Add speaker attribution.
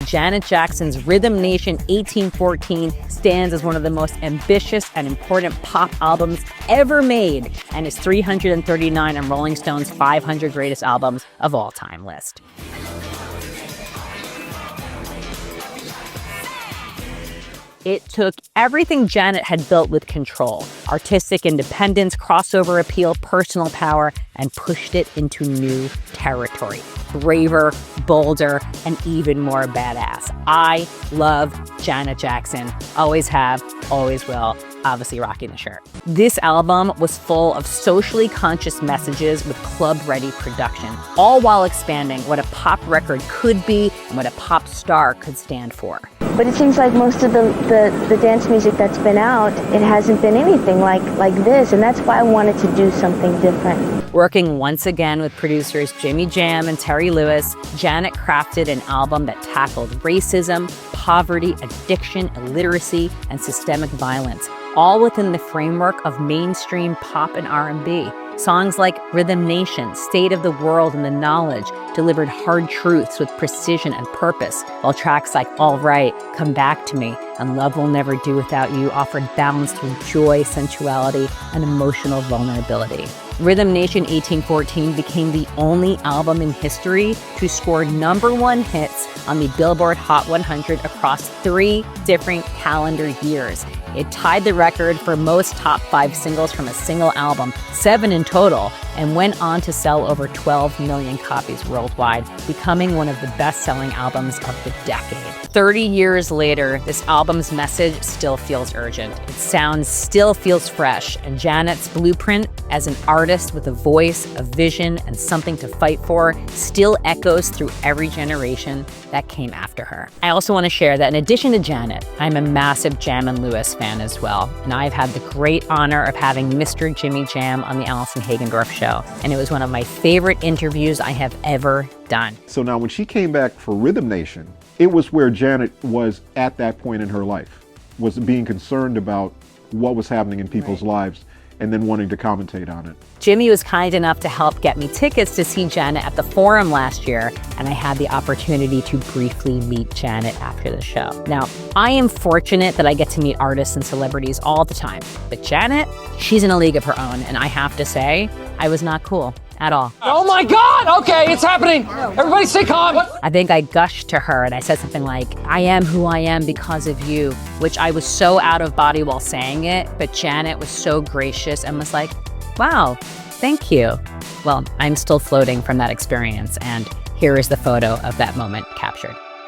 Speaker 1: Janet Jackson's Rhythm Nation 1814 stands as one of the most ambitious and important pop albums ever made and is 339 on Rolling Stone's 500 Greatest Albums of All Time list. It took everything Janet had built with control, artistic independence, crossover appeal, personal power, and pushed it into new territory. Braver, bolder, and even more badass. I love Janet Jackson. Always have, always will. Obviously rocking the shirt. This album was full of socially conscious messages with club-ready production, all while expanding what a pop record could be and what a pop star could stand for.
Speaker 2: But it seems like most of the dance music that's been out, it hasn't been anything like this, and that's why I wanted to do something different.
Speaker 1: Working once again with producers Jimmy Jam and Terry Lewis, Janet crafted an album that tackled racism, poverty, addiction, illiteracy, and systemic violence, all within the framework of mainstream pop and R&B. Songs like Rhythm Nation, State of the World, and The Knowledge delivered hard truths with precision and purpose, while tracks like All Right, Come Back to Me, and Love Will Never Do Without You offered balance through joy, sensuality, and emotional vulnerability. Rhythm Nation 1814 became the only album in history to score #1 hits on the Billboard Hot 100 across 3 different calendar years. It tied the record for most top 5 singles from a single album, 7 in total, and went on to sell over 12 million copies worldwide, becoming one of the best-selling albums of the decade. 30 years later, this album's message still feels urgent. Its sound still feels fresh, and Janet's blueprint as an artist with a voice, a vision, and something to fight for still echoes through every generation that came after her. I also want to share that in addition to Janet, I'm a massive Jam and Lewis fan as well, and I've had the great honor of having Mr. Jimmy Jam on the Allison Hagendorf Show, and it was one of my favorite interviews I have ever done.
Speaker 3: So now when she came back for Rhythm Nation, it was where Janet was at that point in her life, was being concerned about what was happening in people's lives and then wanting to commentate on it.
Speaker 1: Jimmy was kind enough to help get me tickets to see Janet at the Forum last year, and I had the opportunity to briefly meet Janet after the show. Now, I am fortunate that I get to meet artists and celebrities all the time, but Janet, she's in a league of her own, and I have to say, I was not cool at all.
Speaker 4: Oh my God! Okay, it's happening! Everybody stay calm!
Speaker 1: I think I gushed to her and I said something like, I am who I am because of you, which I was so out of body while saying it, but Janet was so gracious and was like, wow, thank you. Well, I'm still floating from that experience, and here is the photo of that moment captured.